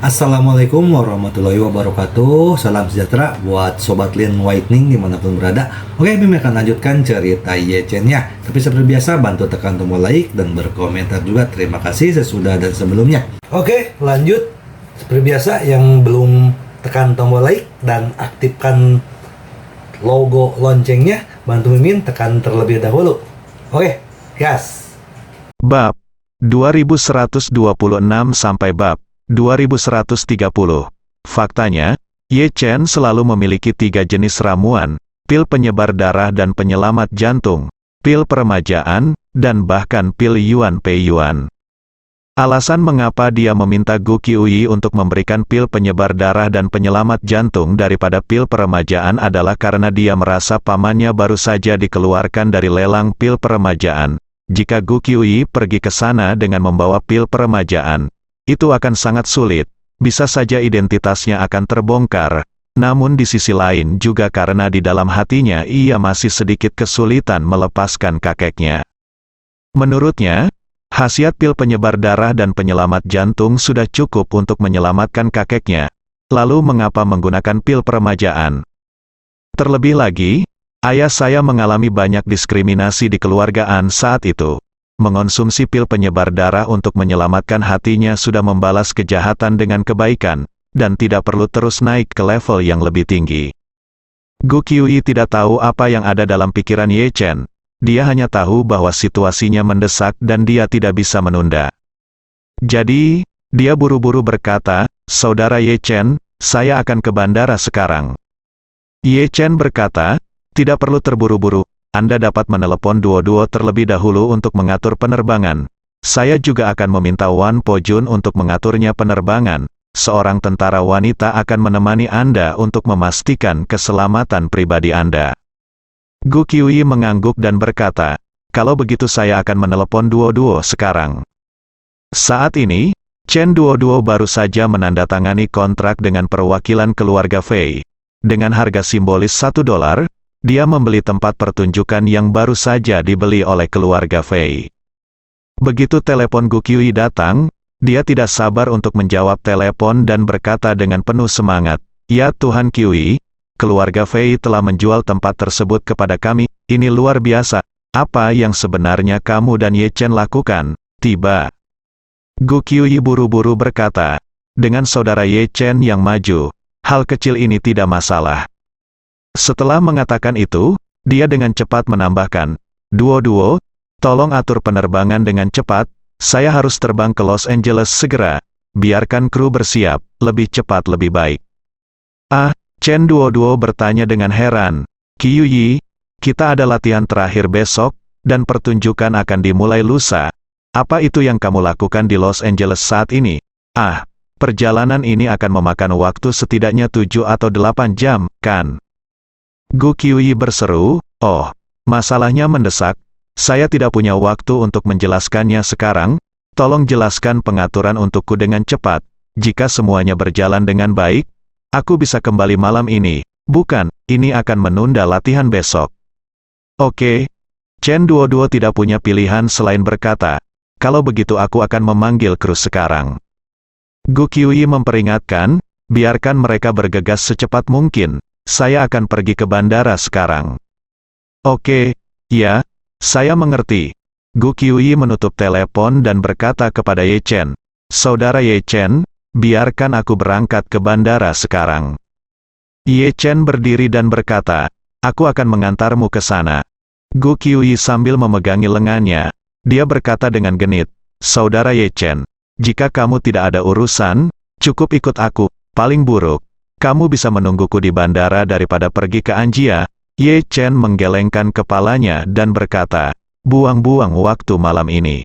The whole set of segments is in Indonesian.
Assalamualaikum warahmatullahi wabarakatuh. Salam sejahtera buat Sobat Lin Whitening dimanapun berada. Oke, Bim akan lanjutkan cerita Yechen-nya. Tapi seperti biasa, bantu tekan tombol like dan berkomentar juga. Terima kasih sesudah dan sebelumnya. Oke, lanjut. Seperti biasa, yang belum tekan tombol like dan aktifkan logo loncengnya, bantu Mimin tekan terlebih dahulu. Oke, gas. Bab 2126 sampai bab 2130. Faktanya, Yechen selalu memiliki 3 jenis ramuan: pil penyebar darah dan penyelamat jantung, pil peremajaan, dan bahkan pil Yuan Pei Yuan. Alasan mengapa dia meminta Gu Qiuyi untuk memberikan pil penyebar darah dan penyelamat jantung daripada pil peremajaan adalah karena dia merasa pamannya baru saja dikeluarkan dari lelang pil peremajaan. Jika Gu Qiuyi pergi ke sana dengan membawa pil peremajaan, itu akan sangat sulit, bisa saja identitasnya akan terbongkar. Namun di sisi lain juga karena di dalam hatinya ia masih sedikit kesulitan melepaskan kakeknya. Menurutnya, khasiat pil penyebar darah dan penyelamat jantung sudah cukup untuk menyelamatkan kakeknya. Lalu mengapa menggunakan pil peremajaan? Terlebih lagi, ayah saya mengalami banyak diskriminasi di keluargaan saat itu. Mengonsumsi pil penyebar darah untuk menyelamatkan hatinya sudah membalas kejahatan dengan kebaikan, dan tidak perlu terus naik ke level yang lebih tinggi. Gu Qiuyi tidak tahu apa yang ada dalam pikiran Yechen. Dia hanya tahu bahwa situasinya mendesak dan dia tidak bisa menunda. Jadi, dia buru-buru berkata, "Saudara Yechen, saya akan ke bandara sekarang." Yechen berkata, "Tidak perlu terburu-buru. Anda dapat menelepon Duo-Duo terlebih dahulu untuk mengatur penerbangan. Saya juga akan meminta Wan Po Jun untuk mengaturnya penerbangan. Seorang tentara wanita akan menemani Anda untuk memastikan keselamatan pribadi Anda." Gu Qiuyi mengangguk dan berkata, "Kalau begitu saya akan menelepon Duo-Duo sekarang." Saat ini, Chen Duo-Duo baru saja menandatangani kontrak dengan perwakilan keluarga Fei. Dengan harga simbolis $1, dia membeli tempat pertunjukan yang baru saja dibeli oleh keluarga Fei. Begitu telepon Gu Qiuyi datang, dia tidak sabar untuk menjawab telepon dan berkata dengan penuh semangat, "Ya Tuhan Qiuyi, keluarga Fei telah menjual tempat tersebut kepada kami. Ini luar biasa. Apa yang sebenarnya kamu dan Yechen lakukan?" Tiba. Gu Qiuyi buru-buru berkata, "Dengan saudara Yechen yang maju, hal kecil ini tidak masalah." Setelah mengatakan itu, dia dengan cepat menambahkan, "Duo-Duo, tolong atur penerbangan dengan cepat, saya harus terbang ke Los Angeles segera, biarkan kru bersiap, lebih cepat lebih baik." "Ah," Chen Duo-Duo bertanya dengan heran, "Qiuyi, kita ada latihan terakhir besok, dan pertunjukan akan dimulai lusa. Apa itu yang kamu lakukan di Los Angeles saat ini?" "Ah, perjalanan ini akan memakan waktu setidaknya 7 atau 8 jam, kan?" Gu Qiuyi berseru, "Oh, masalahnya mendesak. Saya tidak punya waktu untuk menjelaskannya sekarang. Tolong jelaskan pengaturan untukku dengan cepat. Jika semuanya berjalan dengan baik, aku bisa kembali malam ini. Bukan, ini akan menunda latihan besok." "Oke." Chen Duo-Duo tidak punya pilihan selain berkata, "Kalau begitu aku akan memanggil kru sekarang." Gu Qiuyi memperingatkan, "Biarkan mereka bergegas secepat mungkin. Saya akan pergi ke bandara sekarang." "Oke, ya, saya mengerti." Gu Qiuyi menutup telepon dan berkata kepada Yechen, "Saudara Yechen, biarkan aku berangkat ke bandara sekarang." Yechen berdiri dan berkata, "Aku akan mengantarmu ke sana." Gu Qiuyi sambil memegangi lengannya, dia berkata dengan genit, "Saudara Yechen, jika kamu tidak ada urusan, cukup ikut aku. Paling buruk, kamu bisa menungguku di bandara daripada pergi ke Anjia." Yechen menggelengkan kepalanya dan berkata, "Buang-buang waktu malam ini.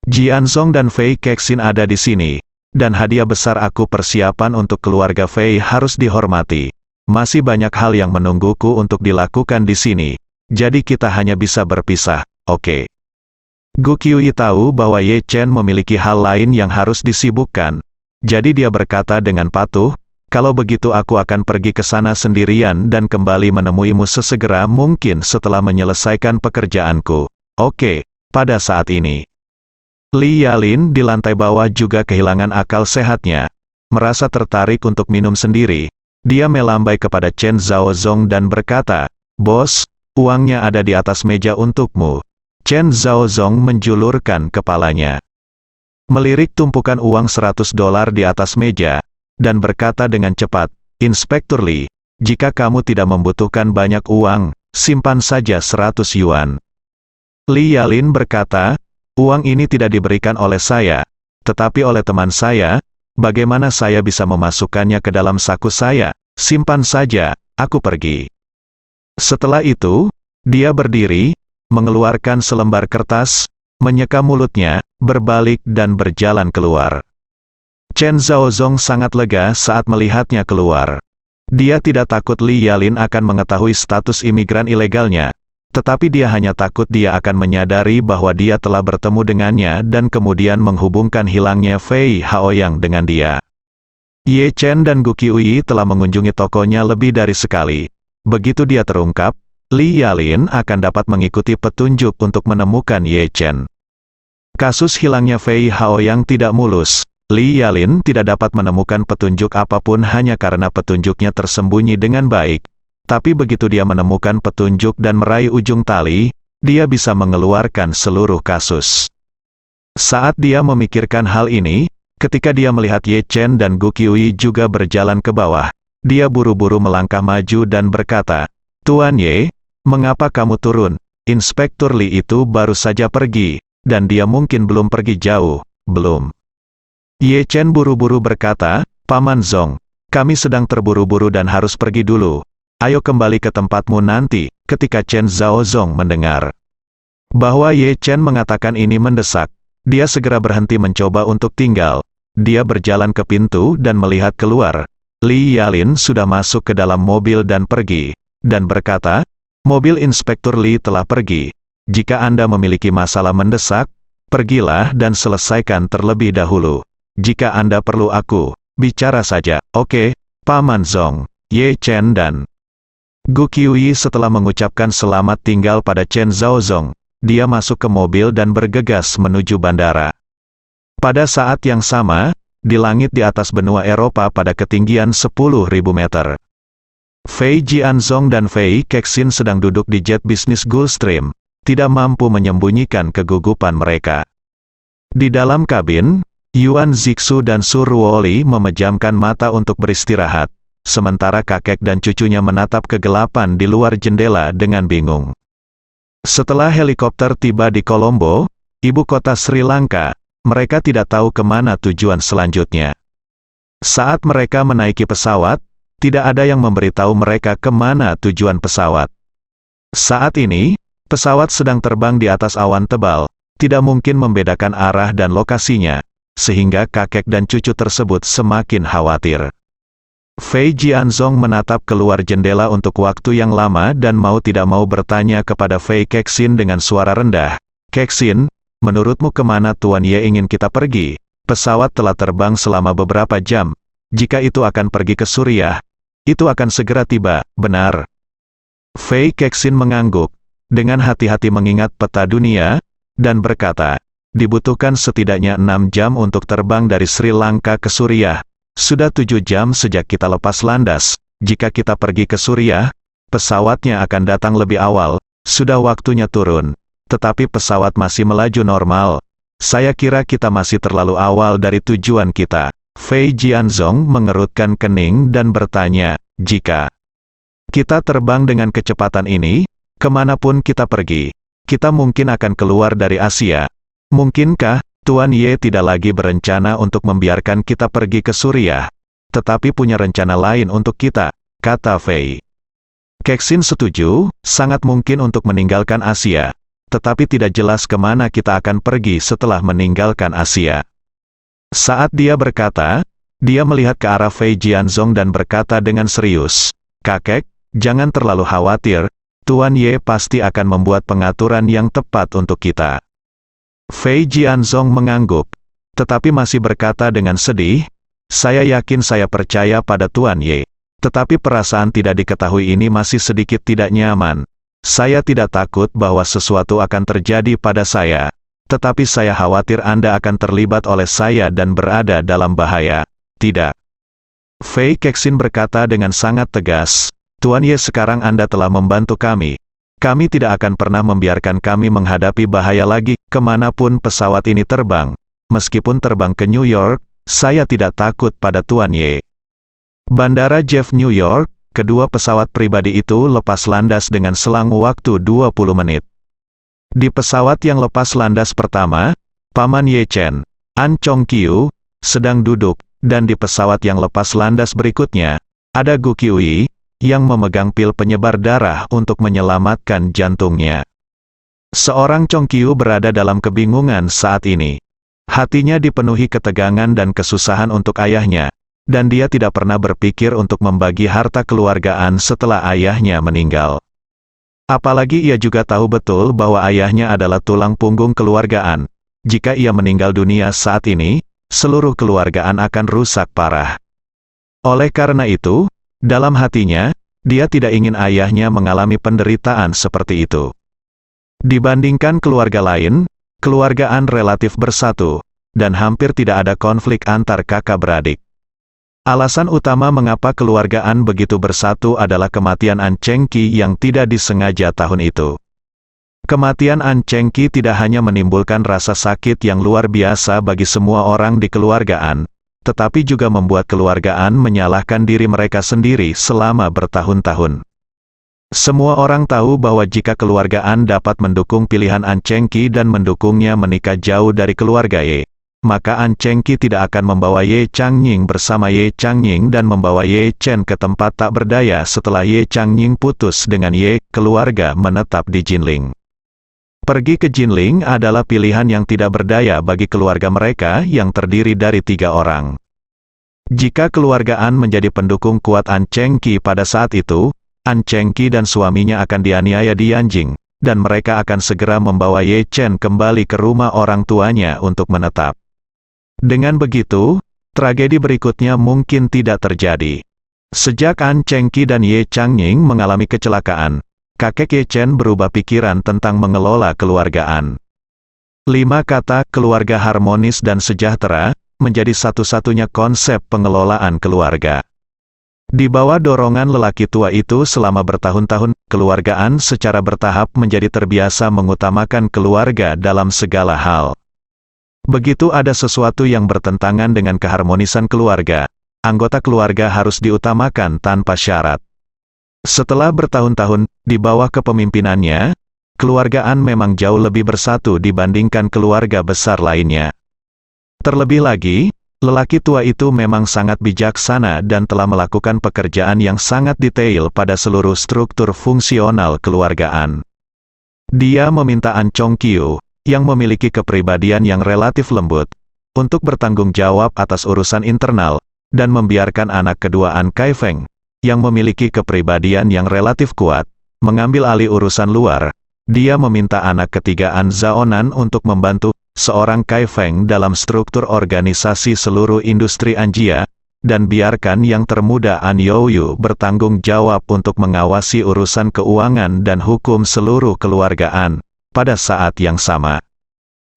Jianzong dan Fei Kexin ada di sini, dan hadiah besar aku persiapan untuk keluarga Fei harus dihormati. Masih banyak hal yang menungguku untuk dilakukan di sini, jadi kita hanya bisa berpisah, oke?" Gu Qiuyi tahu bahwa Yechen memiliki hal lain yang harus disibukkan, jadi dia berkata dengan patuh, "Kalau begitu aku akan pergi ke sana sendirian dan kembali menemuimu sesegera mungkin setelah menyelesaikan pekerjaanku." "Oke." Pada saat ini, Li Yalin di lantai bawah juga kehilangan akal sehatnya. merasa tertarik untuk minum sendiri. Dia melambai kepada Chen Zhaozong dan berkata, "Bos, uangnya ada di atas meja untukmu." Chen Zhaozong menjulurkan kepalanya, melirik tumpukan uang $100 di atas meja, dan berkata dengan cepat, "Inspektur Li, jika kamu tidak membutuhkan banyak uang, simpan saja 100 yuan. Li Yalin berkata, "Uang ini tidak diberikan oleh saya, tetapi oleh teman saya. Bagaimana saya bisa memasukkannya ke dalam saku saya? Simpan saja, aku pergi." Setelah itu, dia berdiri, mengeluarkan selembar kertas, menyeka mulutnya, berbalik dan berjalan keluar. Chen Zhaozong sangat lega saat melihatnya keluar. Dia tidak takut Li Yalin akan mengetahui status imigran ilegalnya, tetapi dia hanya takut dia akan menyadari bahwa dia telah bertemu dengannya dan kemudian menghubungkan hilangnya Fei Haoyang dengan dia. Ye Chen dan Gu Qiuyi telah mengunjungi tokonya lebih dari sekali. Begitu dia terungkap, Li Yalin akan dapat mengikuti petunjuk untuk menemukan Ye Chen. Kasus hilangnya Fei Haoyang tidak mulus. Li Yalin tidak dapat menemukan petunjuk apapun hanya karena petunjuknya tersembunyi dengan baik. Tapi begitu dia menemukan petunjuk dan meraih ujung tali, dia bisa mengeluarkan seluruh kasus. Saat dia memikirkan hal ini, ketika dia melihat Ye Chen dan Gu Qiuyi juga berjalan ke bawah, dia buru-buru melangkah maju dan berkata, "Tuan Ye, mengapa kamu turun? Inspektur Li itu baru saja pergi, dan dia mungkin belum pergi jauh, belum." Ye Chen buru-buru berkata, "Paman Zong, kami sedang terburu-buru dan harus pergi dulu. Ayo kembali ke tempatmu nanti." Ketika Chen Zhaozong mendengar bahwa Ye Chen mengatakan ini mendesak, dia segera berhenti mencoba untuk tinggal. Dia berjalan ke pintu dan melihat keluar. Li Yalin sudah masuk ke dalam mobil dan pergi, dan berkata, "Mobil Inspektur Li telah pergi. Jika Anda memiliki masalah mendesak, pergilah dan selesaikan terlebih dahulu. Jika Anda perlu aku, bicara saja." "Oke, Paman Zong." Ye Chen dan Gu Qiuyi setelah mengucapkan selamat tinggal pada Chen Zhaozong, dia masuk ke mobil dan bergegas menuju bandara. Pada saat yang sama, di langit di atas benua Eropa pada ketinggian 10.000 meter, Fei Jianzong dan Fei Kexin sedang duduk di jet bisnis Gulfstream, tidak mampu menyembunyikan kegugupan mereka. Di dalam kabin, Yuan Zixu dan Su Ruoli memejamkan mata untuk beristirahat, sementara kakek dan cucunya menatap kegelapan di luar jendela dengan bingung. Setelah helikopter tiba di Colombo, ibu kota Sri Lanka, mereka tidak tahu kemana tujuan selanjutnya. Saat mereka menaiki pesawat, tidak ada yang memberitahu mereka kemana tujuan pesawat. Saat ini, pesawat sedang terbang di atas awan tebal, tidak mungkin membedakan arah dan lokasinya, sehingga kakek dan cucu tersebut semakin khawatir. Fei Jianzong menatap keluar jendela untuk waktu yang lama dan mau tidak mau bertanya kepada Fei Kexin dengan suara rendah, "Kexin, menurutmu kemana Tuan Ye ingin kita pergi? Pesawat telah terbang selama beberapa jam. Jika itu akan pergi ke Suriah, itu akan segera tiba, benar?" Fei Kexin mengangguk, dengan hati-hati mengingat peta dunia, dan berkata, "Dibutuhkan setidaknya 6 jam untuk terbang dari Sri Lanka ke Suriah. Sudah 7 jam sejak kita lepas landas. Jika kita pergi ke Suriah, pesawatnya akan datang lebih awal. Sudah waktunya turun. Tetapi pesawat masih melaju normal. Saya kira kita masih terlalu awal dari tujuan kita." Fei Jianzong mengerutkan kening dan bertanya, "Jika kita terbang dengan kecepatan ini, kemanapun kita pergi, kita mungkin akan keluar dari Asia. Mungkinkah Tuan Ye tidak lagi berencana untuk membiarkan kita pergi ke Suriah, tetapi punya rencana lain untuk kita?" kata Fei. Kexin setuju, sangat mungkin untuk meninggalkan Asia, tetapi tidak jelas kemana kita akan pergi setelah meninggalkan Asia. Saat dia berkata, dia melihat ke arah Fei Jianzong dan berkata dengan serius, "Kakek, jangan terlalu khawatir, Tuan Ye pasti akan membuat pengaturan yang tepat untuk kita." Fei Jianzong mengangguk, tetapi masih berkata dengan sedih, "Saya yakin saya percaya pada Tuan Ye. Tetapi perasaan tidak diketahui ini masih sedikit tidak nyaman. Saya tidak takut bahwa sesuatu akan terjadi pada saya. Tetapi saya khawatir Anda akan terlibat oleh saya dan berada dalam bahaya." "Tidak, Fei Kexin berkata dengan sangat tegas, Tuan Ye, sekarang Anda telah membantu kami. Kami tidak akan pernah membiarkan kami menghadapi bahaya lagi, kemanapun pesawat ini terbang. Meskipun terbang ke New York, saya tidak takut pada Tuan Ye. Bandara Jeff, New York, kedua pesawat pribadi itu lepas landas dengan selang waktu 20 menit. Di pesawat yang lepas landas pertama, Paman Ye Chen, An Chong Kiu, sedang duduk, dan di pesawat yang lepas landas berikutnya, ada Gu Qiuyi, yang memegang pil penyebar darah untuk menyelamatkan jantungnya. Seorang Chong Kiu berada dalam kebingungan saat ini. Hatinya dipenuhi ketegangan dan kesusahan untuk ayahnya, dan dia tidak pernah berpikir untuk membagi harta keluargaan setelah ayahnya meninggal. Apalagi ia juga tahu betul bahwa ayahnya adalah tulang punggung keluargaan. Jika ia meninggal dunia saat ini, seluruh keluargaan akan rusak parah. Oleh karena itu, dalam hatinya, dia tidak ingin ayahnya mengalami penderitaan seperti itu. Dibandingkan keluarga lain, keluargaan relatif bersatu, dan hampir tidak ada konflik antar kakak beradik. Alasan utama mengapa keluargaan begitu bersatu adalah kematian An Cheng Qi yang tidak disengaja tahun itu. Kematian An Cheng Qi tidak hanya menimbulkan rasa sakit yang luar biasa bagi semua orang di keluargaan, tetapi juga membuat keluargaan menyalahkan diri mereka sendiri selama bertahun-tahun. Semua orang tahu bahwa jika keluargaan dapat mendukung pilihan An Cheng Qi dan mendukungnya menikah jauh dari keluarga Ye, maka An Cheng Qi tidak akan membawa Ye Changning bersama Ye Changning dan membawa Ye Chen ke tempat tak berdaya setelah Ye Changning putus dengan Ye, keluarga menetap di Jinling. Pergi ke Jinling adalah pilihan yang tidak berdaya bagi keluarga mereka yang terdiri dari 3 orang. Jika keluargaan menjadi pendukung kuat An Cheng Qi pada saat itu, An Cheng Qi dan suaminya akan dianiaya di Yanjing, dan mereka akan segera membawa Ye Chen kembali ke rumah orang tuanya untuk menetap. Dengan begitu, tragedi berikutnya mungkin tidak terjadi. Sejak An Cheng Qi dan Ye Changning mengalami kecelakaan, kakek Ye Chen berubah pikiran tentang mengelola keluargaan. 5 kata keluarga harmonis dan sejahtera menjadi satu-satunya konsep pengelolaan keluarga. Di bawah dorongan lelaki tua itu selama bertahun-tahun, keluargaan secara bertahap menjadi terbiasa mengutamakan keluarga dalam segala hal. Begitu ada sesuatu yang bertentangan dengan keharmonisan keluarga, anggota keluarga harus diutamakan tanpa syarat. Setelah bertahun-tahun, di bawah kepemimpinannya, keluargaan memang jauh lebih bersatu dibandingkan keluarga besar lainnya. Terlebih lagi, lelaki tua itu memang sangat bijaksana dan telah melakukan pekerjaan yang sangat detail pada seluruh struktur fungsional keluargaan. Dia meminta An Chong Kiu, yang memiliki kepribadian yang relatif lembut, untuk bertanggung jawab atas urusan internal, dan membiarkan anak kedua An Kai Feng, yang memiliki kepribadian yang relatif kuat, mengambil alih urusan luar. Dia meminta anak ketiga An Zaonan untuk membantu seorang Kai Feng dalam struktur organisasi seluruh industri Anjia, dan biarkan yang termuda An Youyu bertanggung jawab untuk mengawasi urusan keuangan dan hukum seluruh keluargaan. Pada saat yang sama,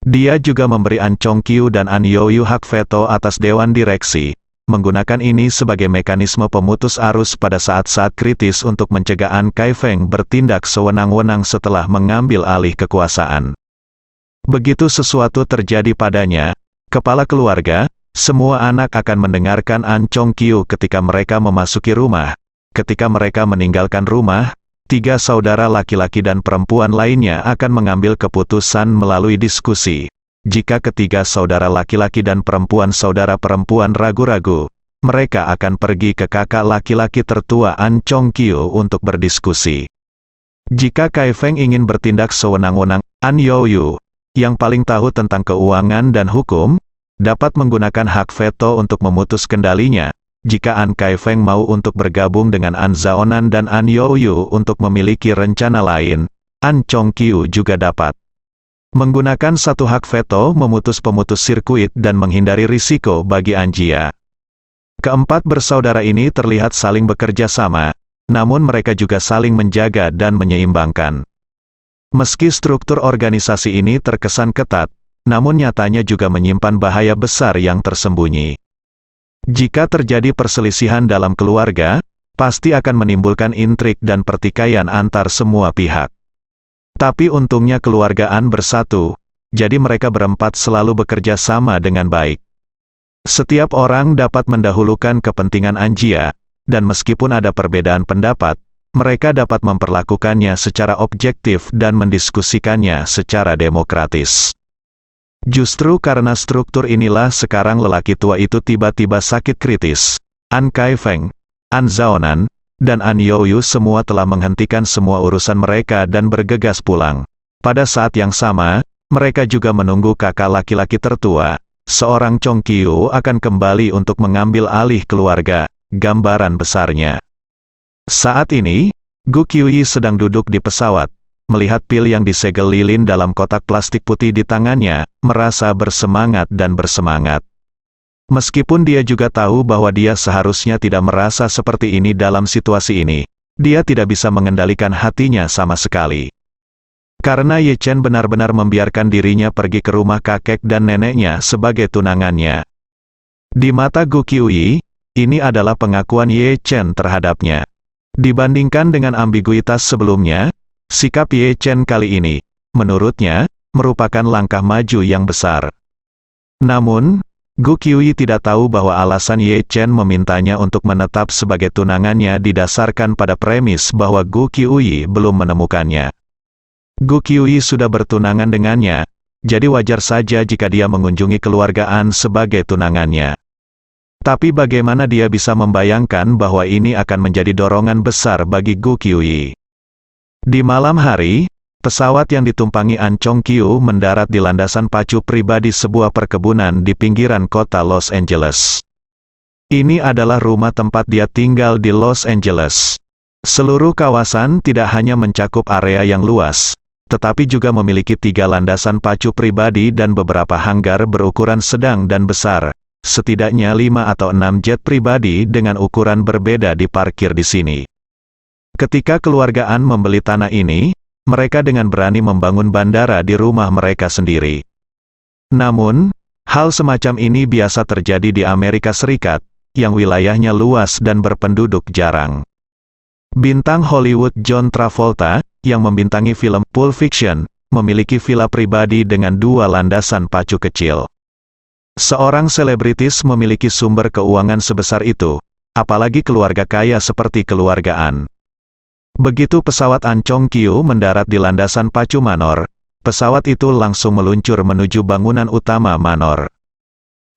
dia juga memberi An Chong Kiu dan An Youyu hak veto atas Dewan Direksi, menggunakan ini sebagai mekanisme pemutus arus pada saat-saat kritis untuk mencegah An Kai Feng bertindak sewenang-wenang setelah mengambil alih kekuasaan. Begitu sesuatu terjadi padanya, kepala keluarga, semua anak akan mendengarkan An Chong Kiu ketika mereka memasuki rumah. Ketika mereka meninggalkan rumah, 3 saudara laki-laki dan perempuan lainnya akan mengambil keputusan melalui diskusi. Jika ketiga saudara laki-laki dan saudara perempuan ragu-ragu, mereka akan pergi ke kakak laki-laki tertua An Chong Kiu untuk berdiskusi. Jika Kai Feng ingin bertindak sewenang-wenang, An Youyu, yang paling tahu tentang keuangan dan hukum, dapat menggunakan hak veto untuk memutus kendalinya. Jika An Kai Feng mau untuk bergabung dengan An Zaonan dan An Youyu untuk memiliki rencana lain, An Chong Kiu juga dapat menggunakan satu hak veto memutus pemutus sirkuit dan menghindari risiko bagi Anjia. Keempat bersaudara ini terlihat saling bekerja sama, namun mereka juga saling menjaga dan menyeimbangkan. Meski struktur organisasi ini terkesan ketat, namun nyatanya juga menyimpan bahaya besar yang tersembunyi. Jika terjadi perselisihan dalam keluarga, pasti akan menimbulkan intrik dan pertikaian antar semua pihak. Tapi untungnya keluarga An bersatu, jadi mereka berempat selalu bekerja sama dengan baik. Setiap orang dapat mendahulukan kepentingan Anjia, dan meskipun ada perbedaan pendapat, mereka dapat memperlakukannya secara objektif dan mendiskusikannya secara demokratis. Justru karena struktur inilah sekarang lelaki tua itu tiba-tiba sakit kritis. An Kaifeng, An Zaonan, dan An Youyu semua telah menghentikan semua urusan mereka dan bergegas pulang. Pada saat yang sama, mereka juga menunggu kakak laki-laki tertua, seorang Chong Qiu akan kembali untuk mengambil alih keluarga, gambaran besarnya. Saat ini, Gu Qiuyi sedang duduk di pesawat, melihat pil yang disegel lilin dalam kotak plastik putih di tangannya, merasa bersemangat dan bersemangat. Meskipun dia juga tahu bahwa dia seharusnya tidak merasa seperti ini dalam situasi ini, dia tidak bisa mengendalikan hatinya sama sekali. Karena Ye Chen benar-benar membiarkan dirinya pergi ke rumah kakek dan neneknya sebagai tunangannya. Di mata Gu Qiuyi, ini adalah pengakuan Ye Chen terhadapnya. Dibandingkan dengan ambiguitas sebelumnya, sikap Ye Chen kali ini, menurutnya, merupakan langkah maju yang besar. Namun, Gu Qiuyi tidak tahu bahwa alasan Ye Chen memintanya untuk menetap sebagai tunangannya didasarkan pada premis bahwa Gu Qiuyi belum menemukannya. Gu Qiuyi sudah bertunangan dengannya, jadi wajar saja jika dia mengunjungi keluarga An sebagai tunangannya. Tapi bagaimana dia bisa membayangkan bahwa ini akan menjadi dorongan besar bagi Gu Qiuyi? Di malam hari, pesawat yang ditumpangi An Chong Qiu mendarat di landasan pacu pribadi sebuah perkebunan di pinggiran kota Los Angeles. Ini adalah rumah tempat dia tinggal di Los Angeles. Seluruh kawasan tidak hanya mencakup area yang luas, tetapi juga memiliki 3 landasan pacu pribadi dan beberapa hanggar berukuran sedang dan besar. Setidaknya 5 atau 6 jet pribadi dengan ukuran berbeda diparkir di sini. Ketika keluarga An membeli tanah ini, mereka dengan berani membangun bandara di rumah mereka sendiri. Namun, hal semacam ini biasa terjadi di Amerika Serikat, yang wilayahnya luas dan berpenduduk jarang. Bintang Hollywood John Travolta, yang membintangi film Pulp Fiction, memiliki villa pribadi dengan 2 landasan pacu kecil. Seorang selebritis memiliki sumber keuangan sebesar itu, apalagi keluarga kaya seperti keluarga An. Begitu pesawat An Chong Qiu mendarat di landasan pacu Manor, pesawat itu langsung meluncur menuju bangunan utama Manor.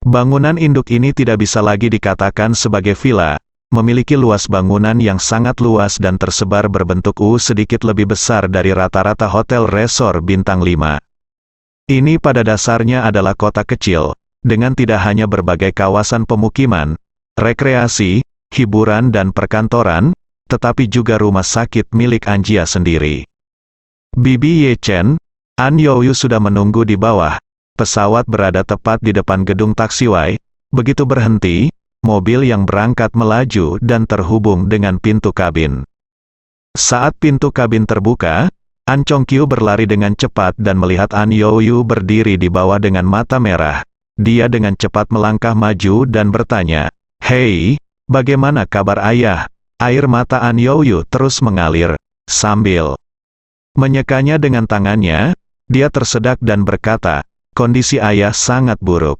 Bangunan induk ini tidak bisa lagi dikatakan sebagai villa, memiliki luas bangunan yang sangat luas dan tersebar berbentuk U sedikit lebih besar dari rata-rata hotel resor bintang 5. Ini pada dasarnya adalah kota kecil, dengan tidak hanya berbagai kawasan pemukiman, rekreasi, hiburan dan perkantoran, tetapi juga rumah sakit milik Anjia sendiri. Bibi Ye Chen, An Youyu sudah menunggu di bawah. Pesawat berada tepat di depan gedung taksiway. Begitu berhenti, mobil yang berangkat melaju dan terhubung dengan pintu kabin. Saat pintu kabin terbuka, An Chong Qiu berlari dengan cepat dan melihat An Youyu berdiri di bawah dengan mata merah. Dia dengan cepat melangkah maju dan bertanya, "Hei, bagaimana kabar ayah?" Air mata An Youyu terus mengalir, sambil menyekanya dengan tangannya, dia tersedak dan berkata, "Kondisi ayah sangat buruk."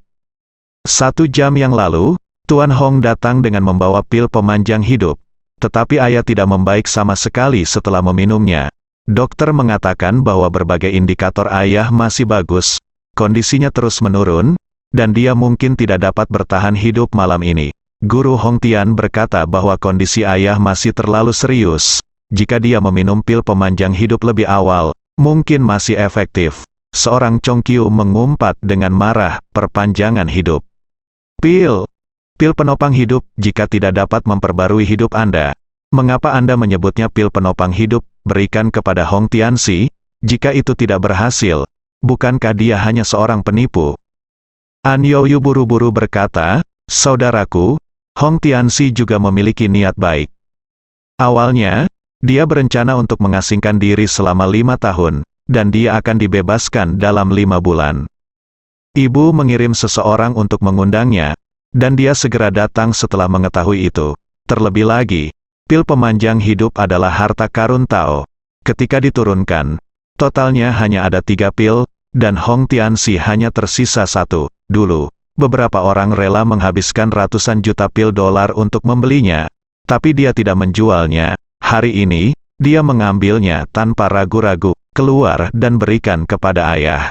1 jam yang lalu, Tuan Hong datang dengan membawa pil pemanjang hidup, tetapi ayah tidak membaik sama sekali setelah meminumnya. Dokter mengatakan bahwa berbagai indikator ayah masih bagus, kondisinya terus menurun, dan dia mungkin tidak dapat bertahan hidup malam ini. Guru Hong Tian berkata bahwa kondisi ayah masih terlalu serius. Jika dia meminum pil pemanjang hidup lebih awal, mungkin masih efektif. Seorang Chong Qiu mengumpat dengan marah, "Perpanjangan hidup. Pil penopang hidup, jika tidak dapat memperbarui hidup Anda. Mengapa Anda menyebutnya pil penopang hidup? Berikan kepada Hong Tianxi. Jika itu tidak berhasil, bukankah dia hanya seorang penipu?" An Youyu buru-buru berkata, "Saudaraku, Hong Tianxi juga memiliki niat baik. Awalnya, dia berencana untuk mengasingkan diri selama 5 tahun, dan dia akan dibebaskan dalam 5 bulan. Ibu mengirim seseorang untuk mengundangnya, dan dia segera datang setelah mengetahui itu. Terlebih lagi, pil pemanjang hidup adalah harta karun Tao. Ketika diturunkan, totalnya hanya ada 3 pil, dan Hong Tianxi hanya tersisa 1. Dulu, beberapa orang rela menghabiskan ratusan juta pil dolar untuk membelinya, tapi dia tidak menjualnya. Hari ini, dia mengambilnya tanpa ragu-ragu, keluar dan berikan kepada ayah.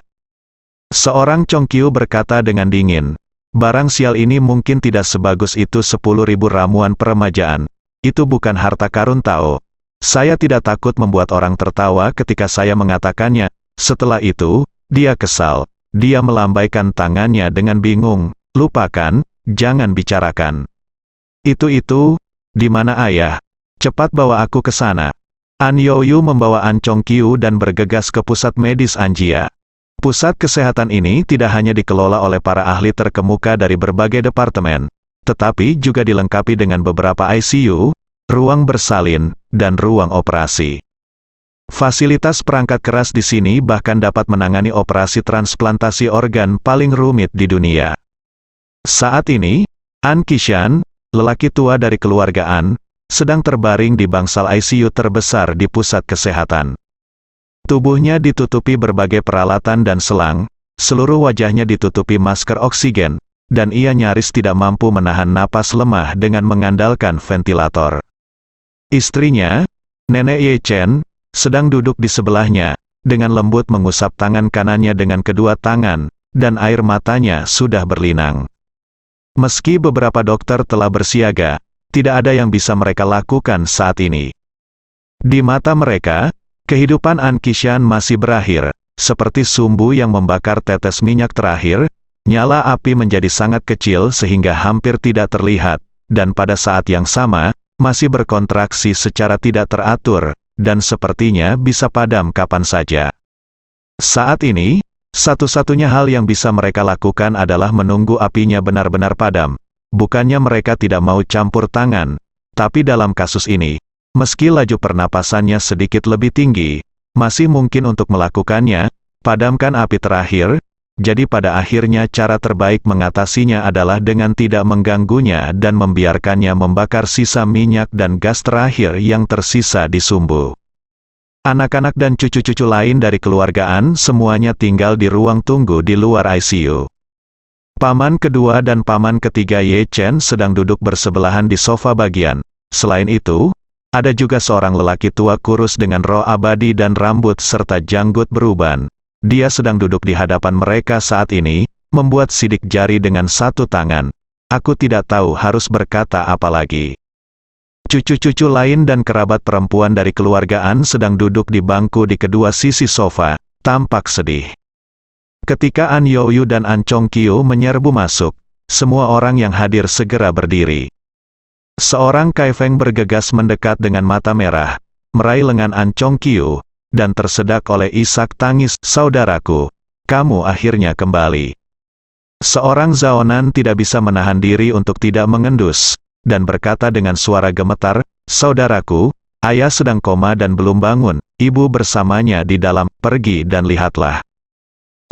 Seorang Chongqiu berkata dengan dingin, barang sial ini mungkin tidak sebagus itu 10.000 ramuan peremajaan. Itu bukan harta karun Tao. Saya tidak takut membuat orang tertawa ketika saya mengatakannya. Setelah itu, dia kesal. Dia melambaikan tangannya dengan bingung. Lupakan, jangan bicarakan. Itu, di mana ayah? Cepat bawa aku ke sana. An Youyu membawa An Chongqiu dan bergegas ke pusat medis Anjia. Pusat kesehatan ini tidak hanya dikelola oleh para ahli terkemuka dari berbagai departemen, tetapi juga dilengkapi dengan beberapa ICU, ruang bersalin, dan ruang operasi. Fasilitas perangkat keras di sini bahkan dapat menangani operasi transplantasi organ paling rumit di dunia. Saat ini, An Qishan, lelaki tua dari keluarga An, sedang terbaring di bangsal ICU terbesar di pusat kesehatan. Tubuhnya ditutupi berbagai peralatan dan selang, seluruh wajahnya ditutupi masker oksigen, dan ia nyaris tidak mampu menahan napas lemah dengan mengandalkan ventilator. Istrinya, Nenek Ye Chen, sedang duduk di sebelahnya, dengan lembut mengusap tangan kanannya dengan kedua tangan, dan air matanya sudah berlinang. Meski beberapa dokter telah bersiaga, tidak ada yang bisa mereka lakukan saat ini. Di mata mereka, kehidupan An Qishan masih berakhir, seperti sumbu yang membakar tetes minyak terakhir. Nyala api menjadi sangat kecil sehingga hampir tidak terlihat, dan pada saat yang sama, masih berkontraksi secara tidak teratur, dan sepertinya bisa padam kapan saja. Saat ini, satu-satunya hal yang bisa mereka lakukan adalah menunggu apinya benar-benar padam. Bukannya mereka tidak mau campur tangan, tapi dalam kasus ini, meski laju pernapasannya sedikit lebih tinggi, masih mungkin untuk melakukannya, padamkan api terakhir. Jadi pada akhirnya cara terbaik mengatasinya adalah dengan tidak mengganggunya dan membiarkannya membakar sisa minyak dan gas terakhir yang tersisa di sumbu. Anak-anak dan cucu-cucu lain dari keluarga An semuanya tinggal di ruang tunggu di luar ICU. Paman kedua dan paman ketiga Ye Chen sedang duduk bersebelahan di sofa bagian. Selain itu, ada juga seorang lelaki tua kurus dengan roh abadi dan rambut serta janggut beruban. Dia sedang duduk di hadapan mereka saat ini, membuat sidik jari dengan satu tangan. Aku tidak tahu harus berkata apa lagi. Cucu-cucu lain dan kerabat perempuan dari keluarga An sedang duduk di bangku di kedua sisi sofa, tampak sedih. Ketika An Youyu dan An Chongqiu menyerbu masuk, semua orang yang hadir segera berdiri. Seorang Kaifeng bergegas mendekat dengan mata merah, meraih lengan An Chongqiu, dan tersedak oleh isak tangis, "Saudaraku, kamu akhirnya kembali." Seorang Zaonan tidak bisa menahan diri untuk tidak mengendus, dan berkata dengan suara gemetar, "Saudaraku, ayah sedang koma dan belum bangun, ibu bersamanya di dalam, pergi dan lihatlah."